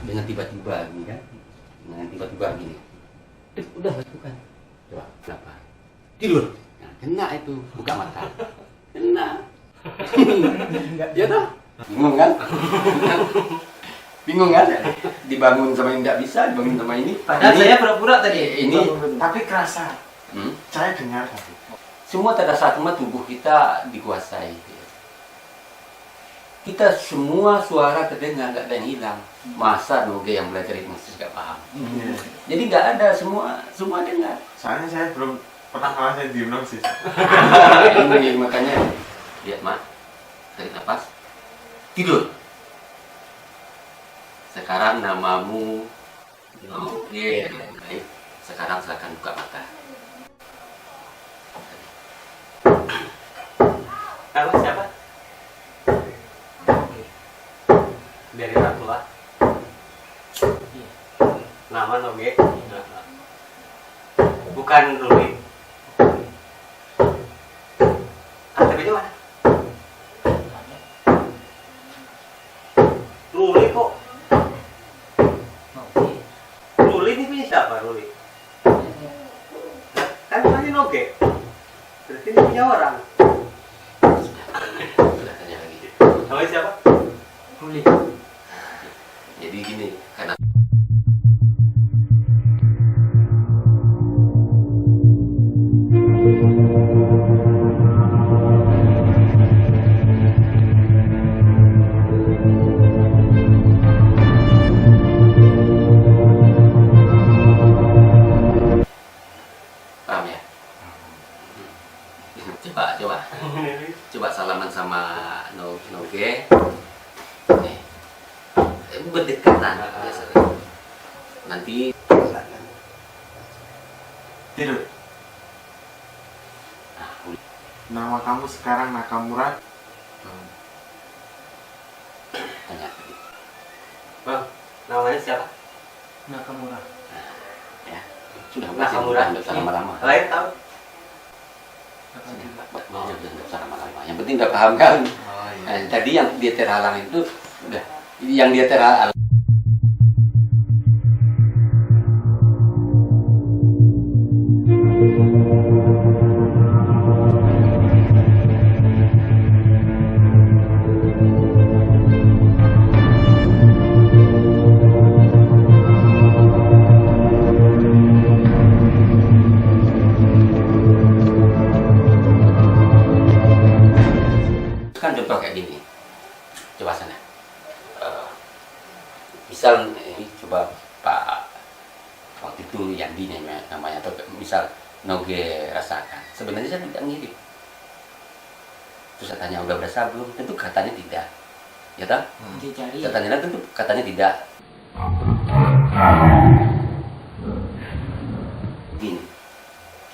dengan tiba-tiba gini kan, dengan tiba-tiba gini, udah lakukan, coba kenapa? Tidur, nah, kena itu, buka mata, kena, ya toh, bingung kan? Bingung kan? Dibangun sama yang tidak bisa, dibangun sama ini. Padahal ini, saya pura-pura tadi. Ini, tapi kerasa. Saya dengar tadi. Semua pada saat tubuh kita dikuasai. Kita semua suara terdengar, nggak ada yang hilang. Masa Noge yang belajar hipnosis nggak paham? Jadi nggak ada, semua dengar. Soalnya saya belum pernah ngerasain di hipnosis. Ini makanya lihat mak, tarik nafas, tidur. Sekarang namamu Noge. Baik. Sekarang silakan buka mata. Kamu siapa? Dari orang tua. Nama Noge. Bukan Ruli. KTP-nya mana? Ruli kok. Ruli ini punya siapa Ruli? Kan namanya Noge. Berarti ini punya orang. Sudah tanya lagi. Namanya siapa? Ruli. Jadi gini, karena paham ya? Coba salaman sama Noge. Nih. Berdekatan biasanya. Nanti Tidur. Nama kamu sekarang Nakamura. tanya. Bang, namanya siapa? Nakamura. Ya, sudah Nakamura. nggak usah lama-lama. Lain tahu? Nggak usah lama-lama. Yang penting udah paham kan? Oh Nah, tadi yang dia terhalang itu udah, yang dia terhalang. Kan contoh kayak gini, coba sana. Misal ini coba Pak waktu itu Yandi namanya, atau misal Noge rasakan, sebenarnya saya tidak ngirim. Terus saya tanya udah berasa belum? Tentu katanya tidak, ya tak? Dicari. Saya tanya tentu katanya tidak. Gini,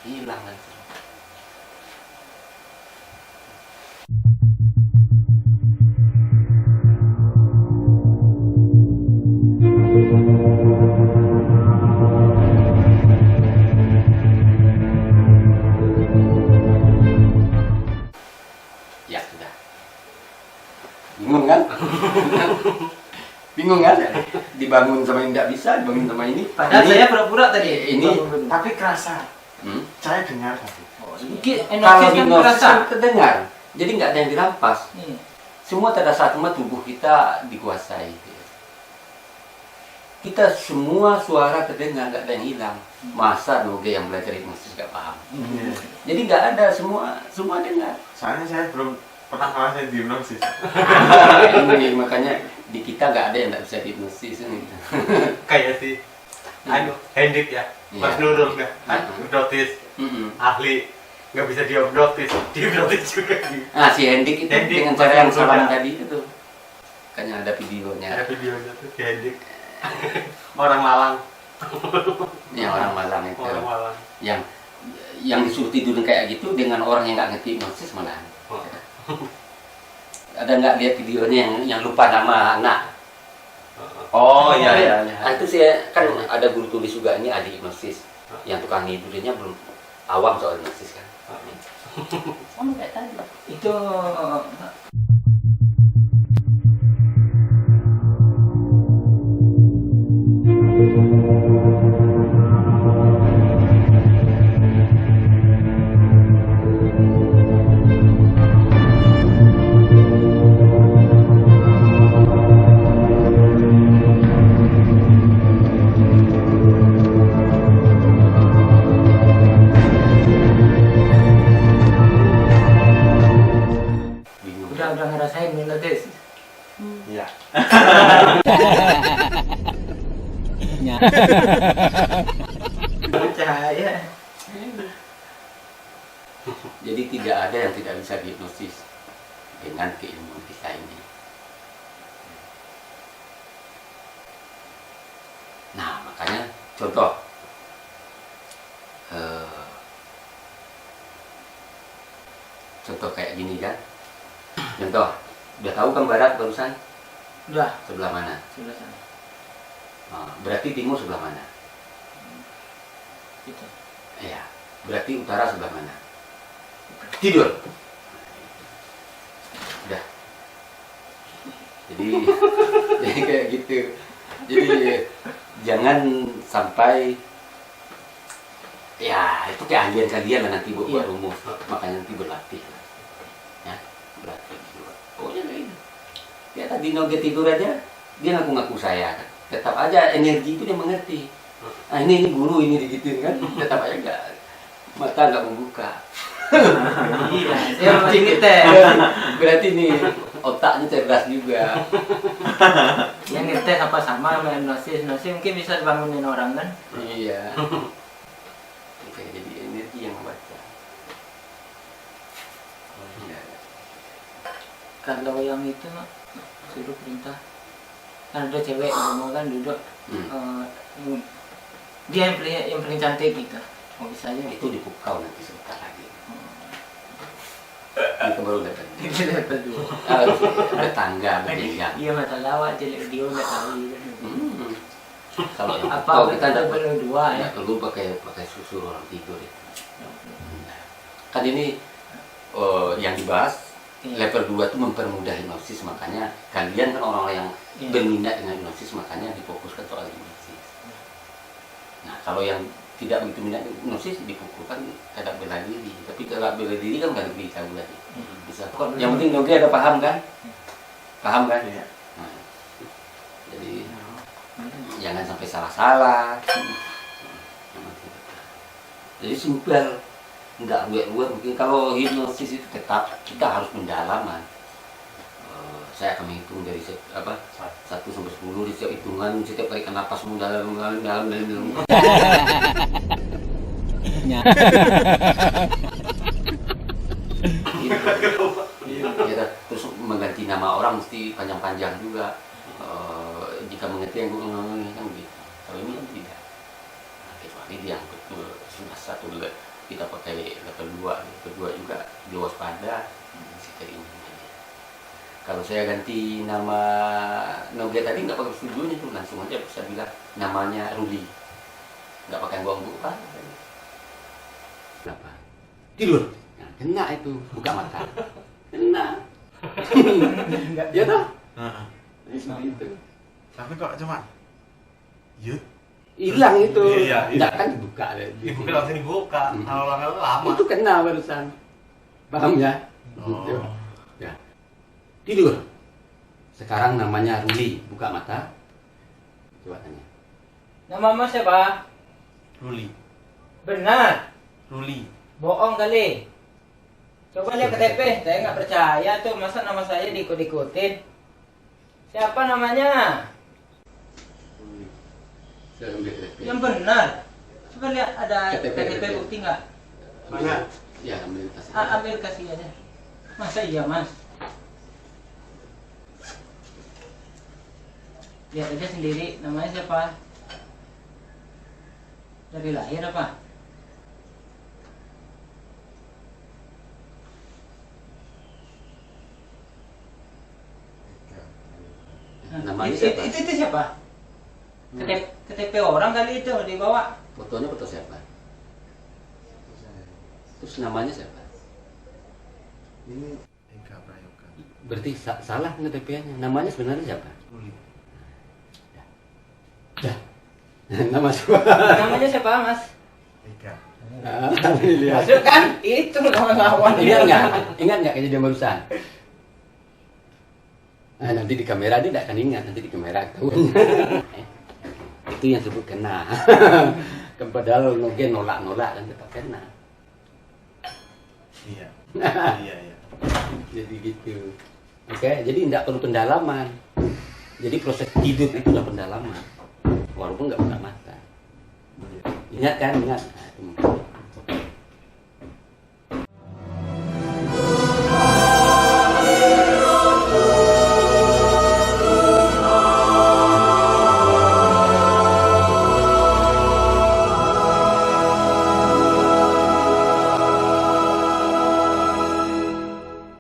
hilang nanti. Ya sudah. Bingung kan? Bingung kan? Dibangun sama yang tidak bisa, dibangun sama ini. Padahal Ini- saya pura-pura tadi. ini Tapi kerasa. hmm? Saya dengar tadi. Kalau Hipnosis kan hipnosis terasa. kan terdengar, jadi nggak ada yang dirampas. Iya. Semua pada saat tubuh kita dikuasai. Kita semua suara terdengar, nggak ada yang hilang. Masa Noge yang belajar hipnosis nggak paham? Jadi nggak ada, semua dengar. Soalnya saya belum pernah ngerasain di hipnosis. Ini makanya di kita nggak ada yang nggak bisa hipnosis ini. Kayak si Hendrik ya. Mas Iya. Nurul kan. Mm-mm. Hipnotis Mm-mm. ahli, nggak bisa dihipnotis juga. Nah si Hendik itu Hendik, dengan cara yang Mas salah Nurul. tadi itu, makanya ada videonya. Ada videonya tuh si Hendrik. Orang Malang. Yang orang Malang itu, Orang Malang. yang disuruh tidur kayak gitu dengan orang yang nggak ngerti hipnosis malahan. Oh. Ada nggak lihat videonya yang lupa nama anak? Oh iya. Nah itu saya kan ada guru tulis juga, ini ahli hipnosis. Yang tukang tidurnya belum awam soal hipnosis kan. Sama kayak tadi. Itu Percaya. Jadi tidak ada yang tidak bisa dihipnosis dengan keilmuan kita ini. Nah, makanya contoh contoh kayak gini kan. Contoh, udah tahu kan barat barusan Udah, sebelah mana? sudah sana. Nah, berarti timur sebelah mana? Gitu. Iya. Berarti utara sebelah mana? Tidur. Udah. Jadi jadi kayak gitu. Jadi jangan sampai ya itu keahlian kalian lah nanti buat Iya. rumus. Makanya nanti berlatih. Ya, berlatih. Pokoknya kayak gitu. Ya tadi Noge tidur aja, dia ngaku-ngaku saya kan. Tetap aja energi itu dia mengerti. Nah ini guru ini digituin kan, tetap aja enggak mata nggak membuka. Iya, saya masih ngetes. Berarti nih otaknya cerdas juga. Dia ngetes apa sama sama hipnosis. Hipnosis mungkin bisa bangunin orang kan? Iya. Oke, jadi energi yang membaca. Iya. Kalau yang itu mah suruh perintah. Kan ada cewek ngomong kan duduk. Dia yang paling cantik gitu. Oh bisa aja. Itu dipukau nanti sebentar lagi. Itu baru dapat. Itu level 2. Ada tangga berjenjang. Iya mata lawak jelek dia nggak tahu gitu. Kalau yang Apa pukau kita dapat. level 2 ya? Ya, lu pakai susu orang tidur itu. Kan ini yang dibahas Iya. level 2 itu mempermudah hipnosis, makanya kalian kan orang yang Iya. berminat dengan hipnosis, makanya difokuskan soal hipnosis. Nah, kalau yang tidak begitu minat hipnosis difokuskan terhadap bela diri, tapi kalau bela diri kan nggak lebih tahu lagi. Bisa. Kok Yang penting Noge ada paham kan? Paham kan? Iya. Nah, jadi jangan sampai salah-salah. Jadi simpel, nggak ruwet-ruwet. Mungkin kalau hipnosis itu tetap kita harus mendalaman. Saya akan menghitung dari 1 sampai 10 di setiap hitungan, setiap tarikan napasmu dalam. Gitu. Terus mengganti nama orang mesti panjang-panjang juga. Jika mengerti yang kan begitu. Kalau ini kan tidak. Nah, kecuali dia yang betul sudah satu dulu kita pakai level 2 juga dia waspada si ini aja. Kalau saya ganti nama Noge tadi nggak pakai studionya tuh, langsung aja bisa bilang namanya Ruli, nggak pakai gonggu kan? Kenapa? Tidur. Nah, kena itu, buka mata. Kena. Ya toh? Jadi seperti itu. Tapi kok cuma yuk Hilang itu. Iya, iya. Nggak kan dibuka. Dibuka langsung dibuka. Kalau lama. Itu kena barusan. Paham ya? Oh. Gitu. Ya. Tidur. Sekarang namanya Ruli, buka mata. Coba tanya. Nama mas siapa? Ruli. Benar. Ruli. Bohong kali. Coba lihat KTP, saya nggak percaya tuh, masa nama saya diikut-ikutin. Siapa namanya? Saya ambil KTP. Yang benar. Coba lihat ada KTP. KTP bukti nggak? Mana? Ya, ambil tas. Ambil kasih aja. Masa iya mas? Lihat aja sendiri, namanya siapa? Dari lahir apa? Namanya Itu, siapa? itu siapa? KTP orang kali itu dibawa. Fotonya foto siapa? Terus namanya siapa? Ini Eka Prayoga. Berarti salah KTP-nya. Namanya sebenarnya siapa? Ruli. Ya. Nama siapa? Namanya siapa mas? Eka. Lihat. Masuk kan? Itu lawan-lawan. Ingat nggak kejadian barusan? Nah, nanti di kamera dia tidak akan ingat, nanti di kamera ketahuan. Itu yang disebut kena. Padahal Noge nolak-nolak kan tetap kena. Iya. Iya, iya. Jadi gitu. Oke, jadi tidak perlu pendalaman. Jadi proses tidur itu udah pendalaman, walaupun nggak buka mata. Ingat kan, ingat.